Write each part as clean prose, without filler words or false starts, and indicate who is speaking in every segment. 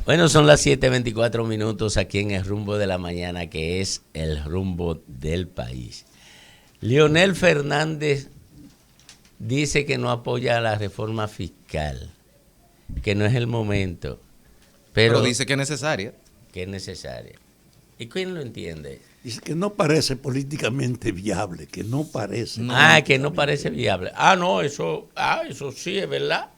Speaker 1: Bueno, son las 7:24 aquí en el rumbo de la mañana, que es el rumbo del país. Leonel Fernández dice que no apoya la reforma fiscal, que no es el momento,
Speaker 2: Pero
Speaker 1: pero
Speaker 2: dice que es necesaria.
Speaker 1: que es necesaria. ¿Y quién lo entiende?
Speaker 3: Dice que no parece políticamente viable, que no parece.
Speaker 1: Que no parece viable. Eso sí es verdad.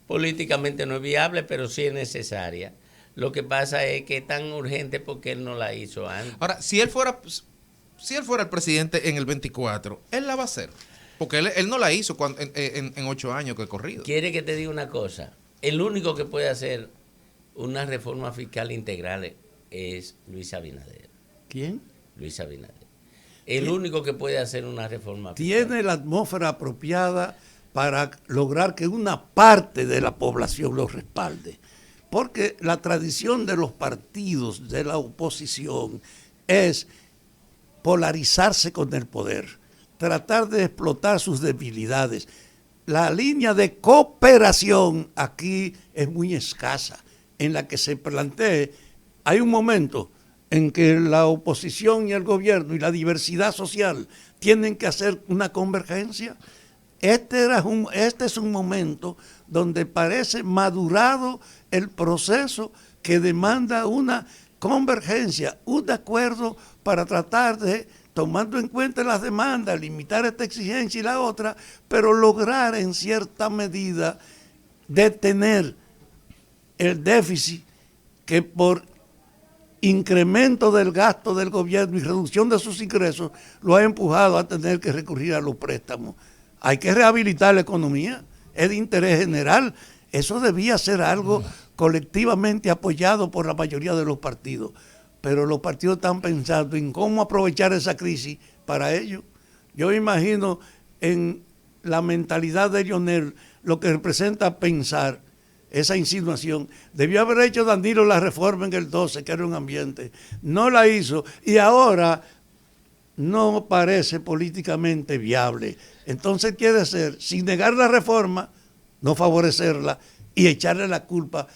Speaker 1: Políticamente no es viable, pero sí es necesaria. Lo que pasa es que es tan urgente porque él no la hizo antes.
Speaker 2: Ahora, si él fuera el presidente en el 24, él la va a hacer. Porque él no la hizo en 8 años que he corrido.
Speaker 1: Quiere que te diga una cosa. El único que puede hacer una reforma fiscal integral es Luis Abinader.
Speaker 3: ¿Quién?
Speaker 1: Luis Abinader. El único que puede hacer una reforma fiscal.
Speaker 3: Tiene la atmósfera apropiada para lograr que una parte de la población lo respalde. Porque la tradición de los partidos de la oposición es polarizarse con el poder, tratar de explotar sus debilidades. La línea de cooperación aquí es muy escasa, en la que se plantee, hay un momento en que la oposición y el gobierno y la diversidad social tienen que hacer una convergencia. Este es un momento donde parece madurado el proceso que demanda una convergencia, un acuerdo para tratar de, tomando en cuenta las demandas, limitar esta exigencia y la otra, pero lograr en cierta medida detener el déficit que por incremento del gasto del gobierno y reducción de sus ingresos lo ha empujado a tener que recurrir a los préstamos. Hay que rehabilitar la economía, es de interés general. Eso debía ser algo colectivamente apoyado por la mayoría de los partidos. Pero los partidos están pensando en cómo aprovechar esa crisis para ello. Yo imagino en la mentalidad de Leonel lo que representa pensar esa insinuación. Debió haber hecho Danilo la reforma en el 12, que era un ambiente. No la hizo y ahora no parece políticamente viable. Entonces quiere ser, sin negar la reforma, no favorecerla y echarle la culpa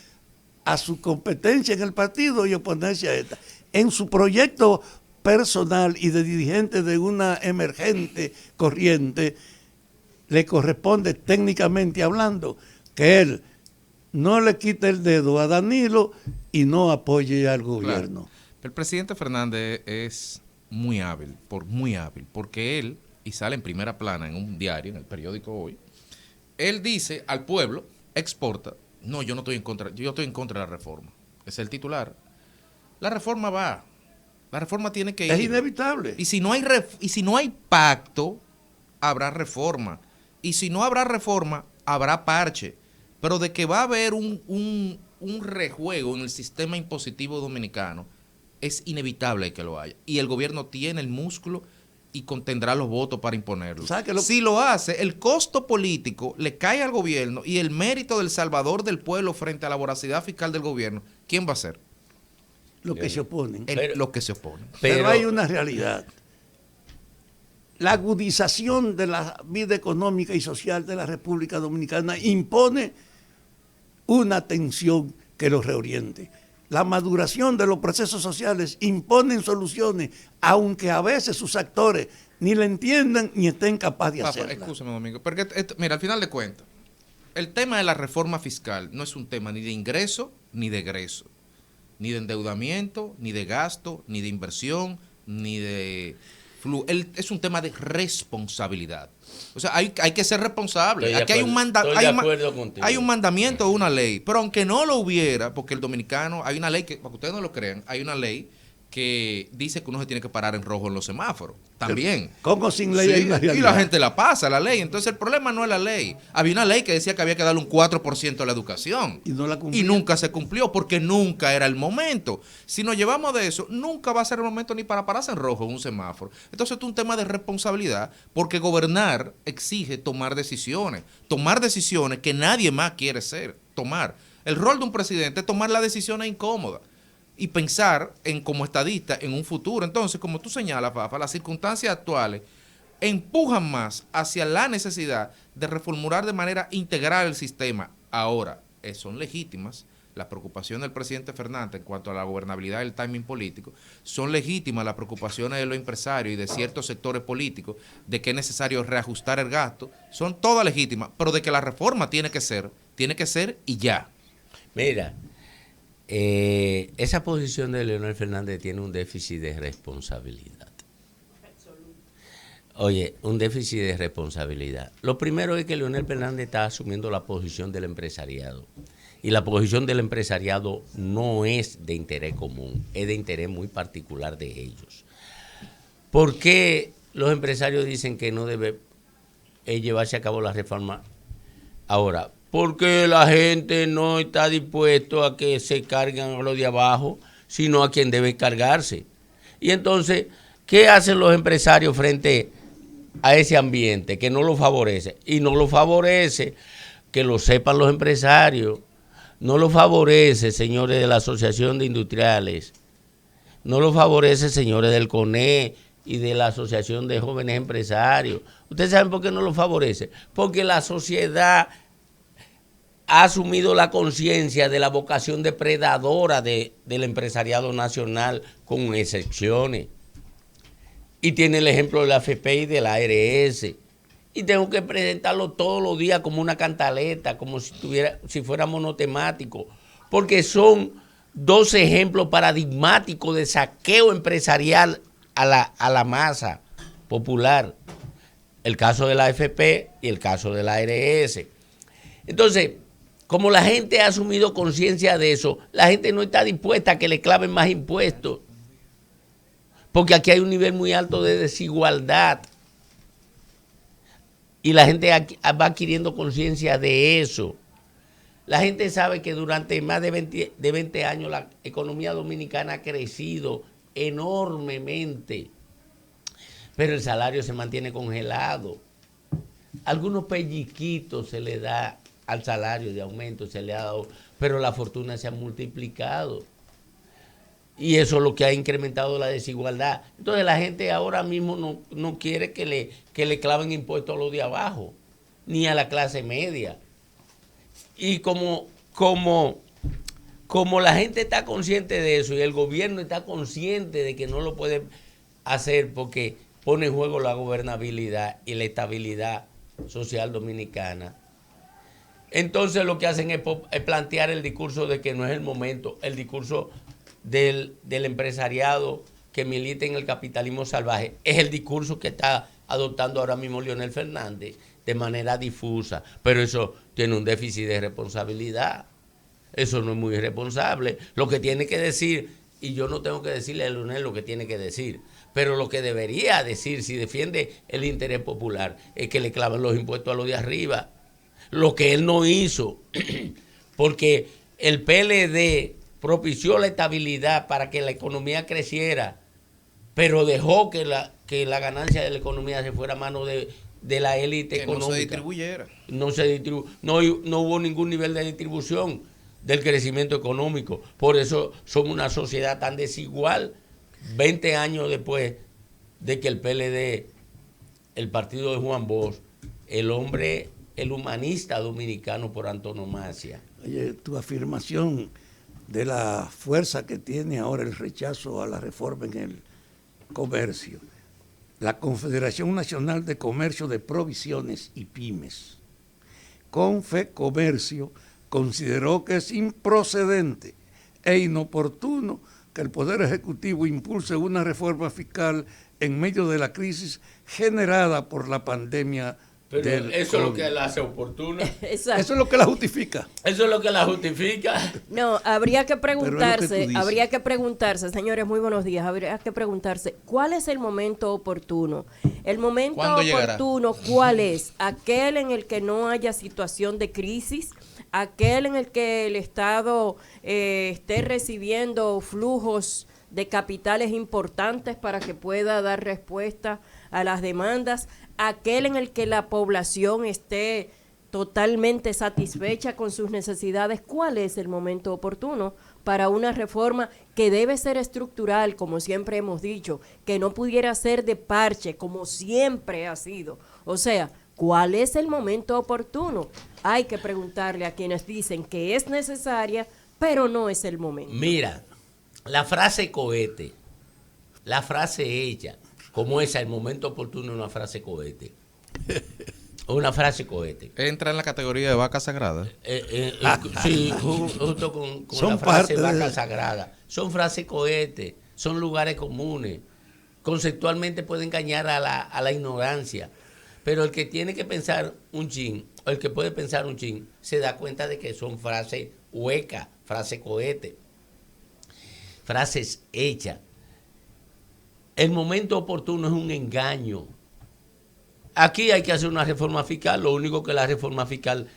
Speaker 3: a su competencia en el partido y oponerse a esta. En su proyecto personal y de dirigente de una emergente corriente, le corresponde técnicamente hablando que él no le quite el dedo a Danilo y no apoye al gobierno.
Speaker 2: Claro. El presidente Fernández es muy hábil, porque él, y sale en primera plana en un diario, en el periódico Hoy, él dice al pueblo, exporta, no, yo no estoy en contra, yo estoy en contra de la reforma. Es el titular. La reforma va, la reforma tiene que ir.
Speaker 3: Es inevitable.
Speaker 2: Y si no hay pacto, habrá reforma. Y si no habrá reforma, habrá parche. Pero de que va a haber un rejuego en el sistema impositivo dominicano, es inevitable que lo haya. Y el gobierno tiene el músculo y contendrá los votos para imponerlo. Si lo hace, el costo político le cae al gobierno y el mérito del salvador del pueblo frente a la voracidad fiscal del gobierno, ¿quién va a ser?
Speaker 3: Los que se oponen.
Speaker 2: Los que se oponen.
Speaker 3: Pero hay una realidad. La agudización de la vida económica y social de la República Dominicana impone una tensión que los reoriente. La maduración de los procesos sociales imponen soluciones, aunque a veces sus actores ni la entiendan ni estén capaces de hacerla.
Speaker 2: Escúchame, Domingo, porque mira, al final de cuentas, el tema de la reforma fiscal no es un tema ni de ingreso ni de egreso, ni de endeudamiento, ni de gasto, ni de inversión, ni de es un tema de responsabilidad. O sea, hay que ser responsable. Aquí hay un mandamiento de una ley, pero aunque no lo hubiera, porque el dominicano, hay una ley que, para que ustedes no lo crean, hay una ley que dice que uno se tiene que parar en rojo en los semáforos. También.
Speaker 3: ¿Cómo sin ley?
Speaker 2: Sí, y la gente la pasa, la ley. Entonces el problema no es la ley. Había una ley que decía que había que darle un 4% a la educación.
Speaker 3: Y no la cumplió.
Speaker 2: Y nunca se cumplió porque nunca era el momento. Si nos llevamos de eso, nunca va a ser el momento ni para pararse en rojo en un semáforo. Entonces esto es un tema de responsabilidad porque gobernar exige tomar decisiones que nadie más quiere tomar. El rol de un presidente es tomar las decisiones incómodas y pensar como estadista en un futuro. Entonces, como tú señalas, Fafa, las circunstancias actuales empujan más hacia la necesidad de reformular de manera integral el sistema. Ahora, son legítimas la preocupación del presidente Fernández en cuanto a la gobernabilidad del timing político, son legítimas las preocupaciones de los empresarios y de ciertos sectores políticos de que es necesario reajustar el gasto, son todas legítimas, pero de que la reforma tiene que ser y ya.
Speaker 1: Mira, esa posición de Leonel Fernández tiene un déficit de responsabilidad. Oye, un déficit de responsabilidad. Lo primero es que Leonel Fernández está asumiendo la posición del empresariado. Y la posición del empresariado no es de interés común, es de interés muy particular de ellos. ¿Por qué los empresarios dicen que no debe llevarse a cabo la reforma ahora? Porque la gente no está dispuesto a que se carguen a los de abajo, sino a quien debe cargarse. Y entonces, ¿qué hacen los empresarios frente a ese ambiente que no lo favorece? Y no lo favorece, que lo sepan los empresarios, no lo favorece, señores de la Asociación de Industriales, no lo favorece, señores del CONE y de la Asociación de Jóvenes Empresarios. ¿Ustedes saben por qué no lo favorece? Porque la sociedad ha asumido la conciencia de la vocación depredadora del empresariado nacional, con excepciones. Y tiene el ejemplo de la AFP y de la ARS. Y tengo que presentarlo todos los días como una cantaleta, como si fuera monotemático, porque son dos ejemplos paradigmáticos de saqueo empresarial a la masa popular. El caso de la AFP y el caso de la ARS. Entonces, como la gente ha asumido conciencia de eso, la gente no está dispuesta a que le claven más impuestos, porque aquí hay un nivel muy alto de desigualdad. Y la gente va adquiriendo conciencia de eso. La gente sabe que durante más de 20 años la economía dominicana ha crecido enormemente, pero el salario se mantiene congelado. Algunos pellizquitos se le da al salario de aumento, se le ha dado, pero la fortuna se ha multiplicado. Y eso es lo que ha incrementado la desigualdad. Entonces la gente ahora mismo no quiere que le claven impuestos a los de abajo, ni a la clase media. Y como la gente está consciente de eso y el gobierno está consciente de que no lo puede hacer porque pone en juego la gobernabilidad y la estabilidad social dominicana, entonces lo que hacen es plantear el discurso de que no es el momento, el discurso del empresariado que milita en el capitalismo salvaje. Es el discurso que está adoptando ahora mismo Leonel Fernández de manera difusa, pero eso tiene un déficit de responsabilidad. Eso no es muy responsable. Lo que tiene que decir, y yo no tengo que decirle a Leonel lo que tiene que decir, pero lo que debería decir, si defiende el interés popular, es que le claven los impuestos a los de arriba. Lo que él no hizo, porque el PLD propició la estabilidad para que la economía creciera, pero dejó que la ganancia de la economía se fuera a mano de la élite económica.
Speaker 2: No se distribuyera.
Speaker 1: No hubo ningún nivel de distribución del crecimiento económico. Por eso somos una sociedad tan desigual 20 años después de que el PLD, el partido de Juan Bosch, el humanista dominicano por antonomasia.
Speaker 3: Oye, tu afirmación de la fuerza que tiene ahora el rechazo a la reforma en el comercio. La Confederación Nacional de Comercio de Provisiones y Pymes, Confecomercio, consideró que es improcedente e inoportuno que el Poder Ejecutivo impulse una reforma fiscal en medio de la crisis generada por la pandemia.
Speaker 1: Pero eso es lo que la hace oportuna.
Speaker 3: Eso es lo que la justifica.
Speaker 1: Eso es lo que la justifica.
Speaker 4: No, habría que preguntarse, señores, muy buenos días, habría que preguntarse, ¿cuál es el momento oportuno? El momento oportuno, ¿cuál es? Aquel en el que no haya situación de crisis, aquel en el que el Estado esté recibiendo flujos de capitales importantes para que pueda dar respuesta a las demandas, aquel en el que la población esté totalmente satisfecha con sus necesidades. ¿Cuál es el momento oportuno para una reforma que debe ser estructural, como siempre hemos dicho, que no pudiera ser de parche, como siempre ha sido? O sea, ¿cuál es el momento oportuno? Hay que preguntarle a quienes dicen que es necesaria pero no es el momento.
Speaker 1: Mira, la frase cohete, la frase hecha, como esa, el momento oportuno, una frase cohete. Una frase cohete.
Speaker 2: Entra en la categoría de vaca sagrada.
Speaker 1: Sí, justo con la frase vaca sagrada. Son frases cohete, son lugares comunes. Conceptualmente puede engañar a la ignorancia. Pero el que tiene que pensar un chin, o el que puede pensar un chin, se da cuenta de que son frases huecas, frases cohete, frases hechas. El momento oportuno es un engaño. Aquí hay que hacer una reforma fiscal, lo único que la reforma fiscal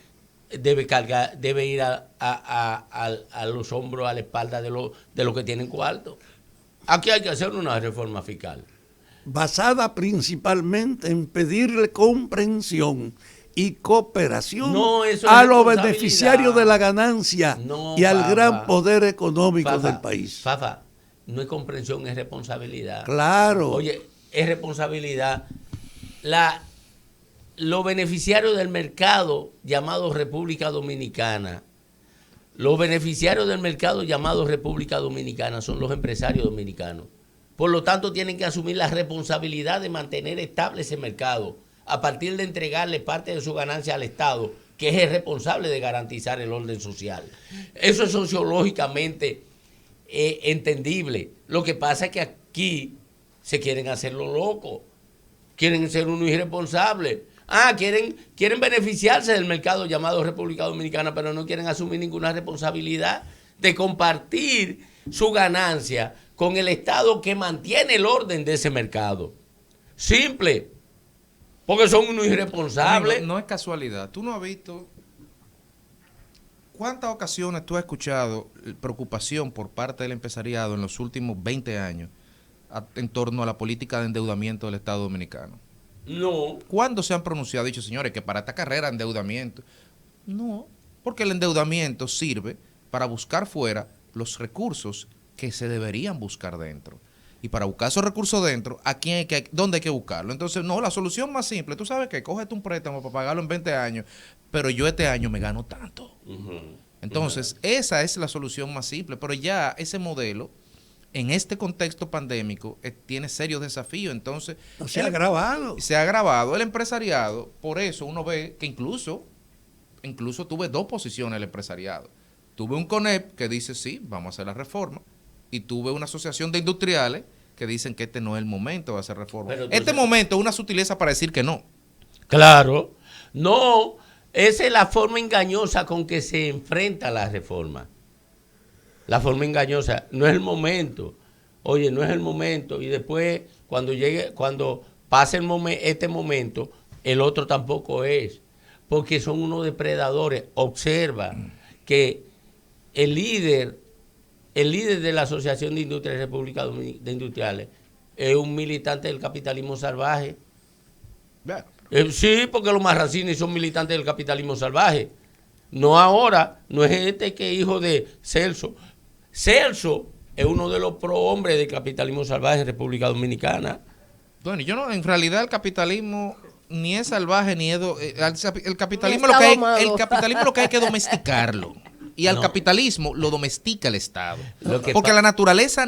Speaker 1: debe ir a los hombros, a la espalda de los que tienen cuarto. Aquí hay que hacer una reforma fiscal.
Speaker 3: Basada principalmente en pedirle comprensión y cooperación a los beneficiarios de la ganancia y al gran poder económico del país.
Speaker 1: Fafa, no es comprensión, es responsabilidad.
Speaker 3: Claro.
Speaker 1: Oye, es responsabilidad. Los beneficiarios del mercado llamado República Dominicana, los beneficiarios del mercado llamado República Dominicana son los empresarios dominicanos. Por lo tanto, tienen que asumir la responsabilidad de mantener estable ese mercado a partir de entregarle parte de su ganancia al Estado, que es el responsable de garantizar el orden social. Eso es sociológicamente entendible. Lo que pasa es que aquí se quieren hacer lo loco, quieren ser unos irresponsables. Quieren beneficiarse del mercado llamado República Dominicana, pero no quieren asumir ninguna responsabilidad de compartir su ganancia con el Estado que mantiene el orden de ese mercado. Simple. Porque son unos irresponsables.
Speaker 2: Amigo, no es casualidad. Tú no has visto cuántas ocasiones tú has escuchado preocupación por parte del empresariado en los últimos 20 años en torno a la política de endeudamiento del Estado Dominicano.
Speaker 1: No.
Speaker 2: ¿Cuándo se han pronunciado, dicho señores, que para esta carrera endeudamiento? No, porque el endeudamiento sirve para buscar fuera los recursos que se deberían buscar dentro. Y para buscar esos recursos dentro, ¿dónde hay que buscarlo? Entonces, no, la solución más simple, tú sabes que cógete un préstamo para pagarlo en 20 años, pero yo este año me gano tanto. Entonces, esa es la solución más simple, pero ya ese modelo, en este contexto pandémico, tiene serios desafíos. Entonces,
Speaker 3: se ha agravado.
Speaker 2: Se ha agravado el empresariado. Por eso uno ve que incluso tuve dos posiciones el empresariado. Tuve un CONEP que dice sí, vamos a hacer la reforma, y tuve una asociación de industriales que dicen que este no es el momento de hacer reforma. Este momento es una sutileza para decir que no.
Speaker 1: Claro. No, esa es la forma engañosa con que se enfrenta la reforma. La forma engañosa, no es el momento. Oye, no es el momento. Y después, cuando pase este momento, el otro tampoco es. Porque son unos depredadores. Observa que el líder de la Asociación de Industrias República de Industriales es un militante del capitalismo salvaje. Sí, porque los marracines son militantes del capitalismo salvaje. No ahora, no es este que es hijo de Celso. Celso es uno de los prohombres del capitalismo salvaje en República Dominicana.
Speaker 2: Bueno, en realidad el capitalismo ni es salvaje ni es el capitalismo lo que hay que domesticarlo. Y al capitalismo lo domestica el Estado. Porque la naturaleza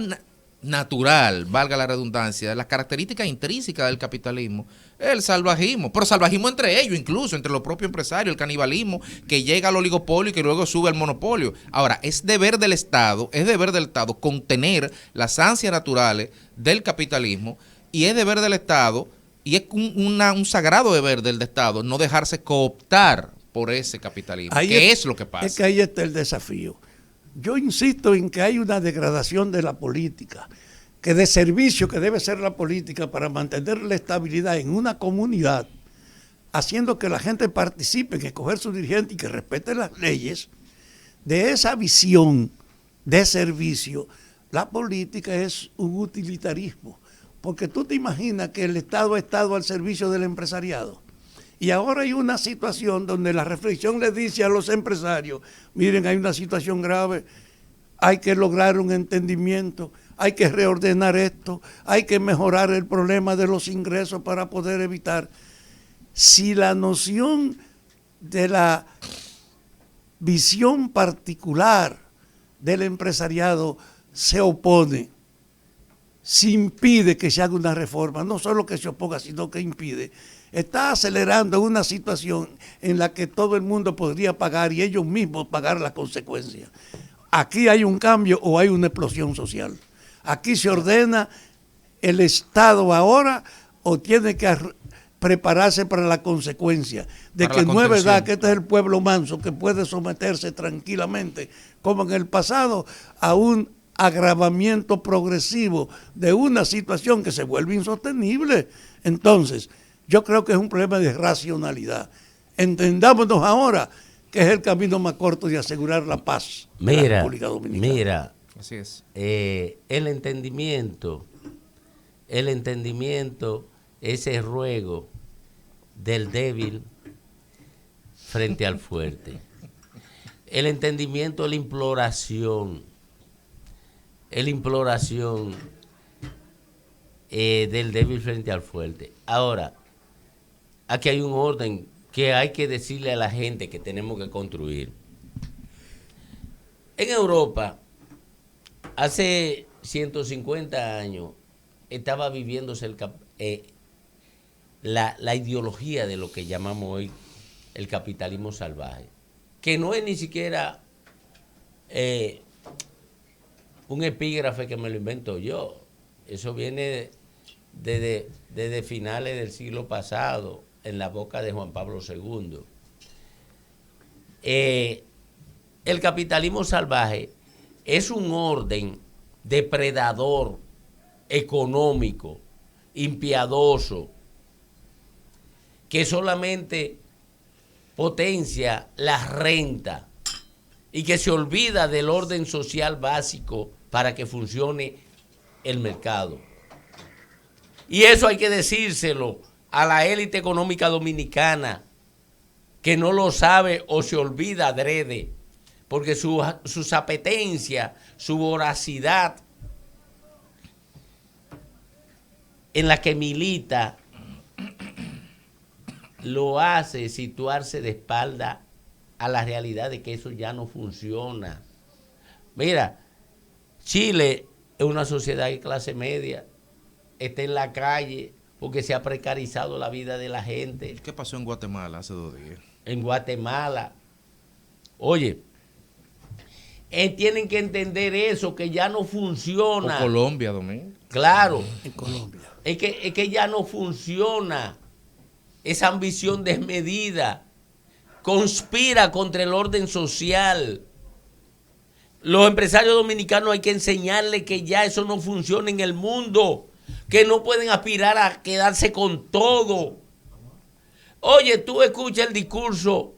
Speaker 2: natural, valga la redundancia, las características intrínsecas del capitalismo, el salvajismo, pero salvajismo entre ellos, incluso entre los propios empresarios, el canibalismo que llega al oligopolio y que luego sube al monopolio. Ahora, es deber del Estado contener las ansias naturales del capitalismo, y es deber del Estado, y es un sagrado deber del Estado, no dejarse cooptar por ese capitalismo. ¿Qué es lo que pasa?
Speaker 3: Es que ahí está el desafío. Yo insisto en que hay una degradación de la política, que de servicio que debe ser la política para mantener la estabilidad en una comunidad, haciendo que la gente participe en escoger su dirigente y que respete las leyes. De esa visión de servicio, la política es un utilitarismo, porque tú te imaginas que el Estado ha estado al servicio del empresariado. Y ahora hay una situación donde la reflexión le dice a los empresarios, miren, hay una situación grave, hay que lograr un entendimiento, hay que reordenar esto, hay que mejorar el problema de los ingresos para poder evitar. Si la noción de la visión particular del empresariado se opone, si impide que se haga una reforma, no solo que se oponga, sino que impide, está acelerando una situación en la que todo el mundo podría pagar y ellos mismos pagar las consecuencias. Aquí hay un cambio o hay una explosión social. Aquí se ordena el Estado ahora o tiene que prepararse para la consecuencia de que no es verdad que este es el pueblo manso que puede someterse tranquilamente, como en el pasado, a un agravamiento progresivo de una situación que se vuelve insostenible. Entonces, yo creo que es un problema de racionalidad. Entendámonos ahora que es el camino más corto de asegurar la paz de la República Dominicana.
Speaker 1: Mira,
Speaker 2: así es.
Speaker 1: El entendimiento, ese ruego del débil frente al fuerte. El entendimiento, la imploración del débil frente al fuerte. Ahora, aquí hay un orden que hay que decirle a la gente que tenemos que construir. En Europa, hace 150 años, estaba viviéndose la ideología de lo que llamamos hoy el capitalismo salvaje, que no es ni siquiera un epígrafe que me lo invento yo. Eso viene desde finales del siglo pasado, en la boca de Juan Pablo II. El capitalismo salvaje es un orden depredador, económico, impiadoso, que solamente potencia la renta y que se olvida del orden social básico para que funcione el mercado. Y eso hay que decírselo a la élite económica dominicana, que no lo sabe o se olvida adrede, porque sus apetencias, su voracidad en la que milita, lo hace situarse de espalda a la realidad de que eso ya no funciona. Mira, Chile es una sociedad de clase media, está en la calle porque se ha precarizado la vida de la gente.
Speaker 2: ¿Qué pasó en Guatemala hace 2 días?
Speaker 1: En Guatemala, oye, tienen que entender eso, que ya no funciona.
Speaker 2: O Colombia, Domingo.
Speaker 1: Claro.
Speaker 3: En Colombia.
Speaker 1: Es que ya no funciona. Esa ambición desmedida conspira contra el orden social. Los empresarios dominicanos hay que enseñarles que ya eso no funciona en el mundo, que no pueden aspirar a quedarse con todo. Oye, tú escuchas el discurso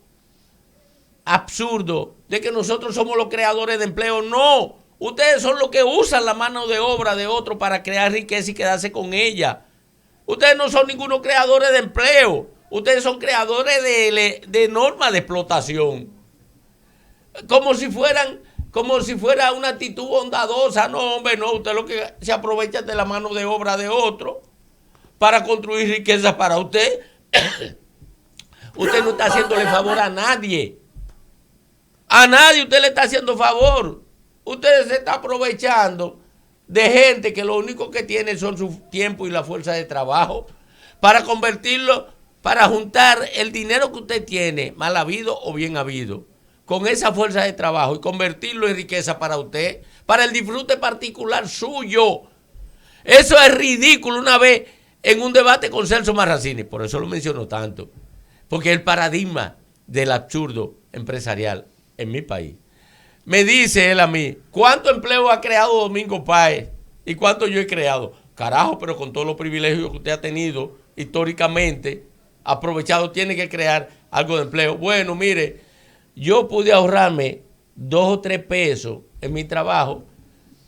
Speaker 1: absurdo de que nosotros somos los creadores de empleo. No, ustedes son los que usan la mano de obra de otro para crear riqueza y quedarse con ella. Ustedes no son ningunos creadores de empleo. Ustedes son creadores de normas de explotación. Como si fuera una actitud bondadosa. No, hombre, no. Usted lo que se aprovecha de la mano de obra de otro para construir riqueza para usted. Usted no está haciéndole favor a nadie. A nadie usted le está haciendo favor. Usted se está aprovechando de gente que lo único que tiene son su tiempo y la fuerza de trabajo para convertirlo, para juntar el dinero que usted tiene, mal habido o bien habido, con esa fuerza de trabajo y convertirlo en riqueza para usted, para el disfrute particular suyo. Eso es ridículo. Una vez en un debate con Celso Marracini, por eso lo menciono tanto, porque el paradigma del absurdo empresarial en mi país. Me dice él a mí, ¿cuánto empleo ha creado Domingo Páez? ¿Y cuánto yo he creado? Carajo, pero con todos los privilegios que usted ha tenido históricamente, aprovechado, tiene que crear algo de empleo. Bueno, mire, yo pude ahorrarme 2 o 3 pesos en mi trabajo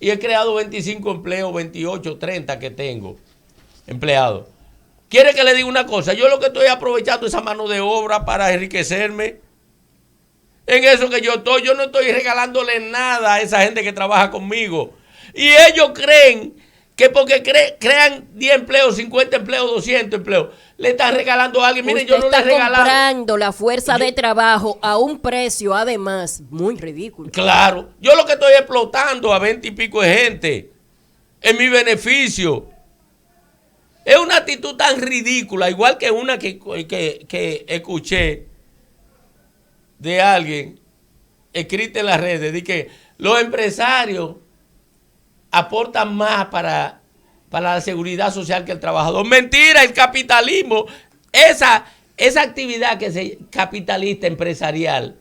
Speaker 1: y he creado 25 empleos, 28, 30 que tengo empleados. ¿Quiere que le diga una cosa? Yo lo que estoy aprovechando esa mano de obra para enriquecerme. En eso que yo no estoy regalándole nada a esa gente que trabaja conmigo. Y ellos creen que porque crean 10 empleos, 50 empleos, 200 empleos, le están regalando a alguien. Miren, yo no le he regalado.
Speaker 4: Está comprando la fuerza de trabajo a un precio, además, muy ridículo.
Speaker 1: Claro, yo lo que estoy explotando a 20 y pico de gente en mi beneficio. Es una actitud tan ridícula, igual que una que escuché de alguien escrita en las redes, de que los empresarios aportan más para la seguridad social que el trabajador. Mentira, el capitalismo, esa actividad que es capitalista empresarial,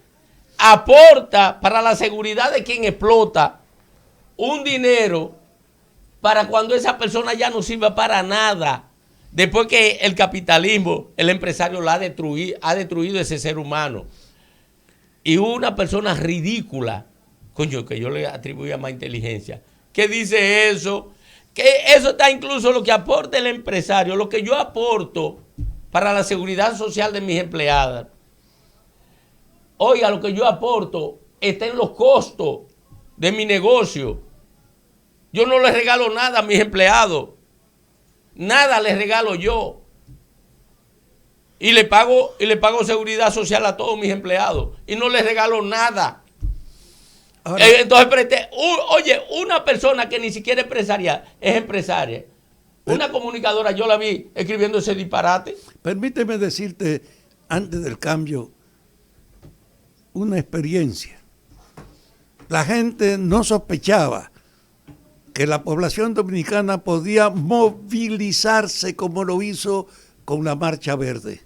Speaker 1: aporta para la seguridad de quien explota un dinero para cuando esa persona ya no sirva para nada. Después que el capitalismo, el empresario ha destruido ese ser humano. Y una persona ridícula, coño, que yo le atribuía más inteligencia, que dice eso, que eso está incluso lo que aporta el empresario, lo que yo aporto para la seguridad social de mis empleadas. Oiga, lo que yo aporto está en los costos de mi negocio. Yo no les regalo nada a mis empleados. Nada les regalo yo. Y le pago seguridad social a todos mis empleados. Y no les regalo nada. Ahora, entonces, oye, una persona que ni siquiera es empresaria. Una comunicadora, yo la vi escribiendo ese disparate.
Speaker 3: Permíteme decirte, antes del cambio, una experiencia. La gente no sospechaba que la población dominicana podía movilizarse como lo hizo con la Marcha Verde,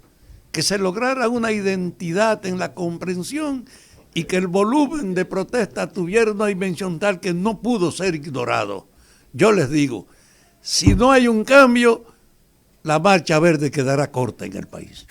Speaker 3: que se lograra una identidad en la comprensión y que el volumen de protesta tuviera una dimensión tal que no pudo ser ignorado. Yo les digo, si no hay un cambio, la Marcha Verde quedará corta en el país.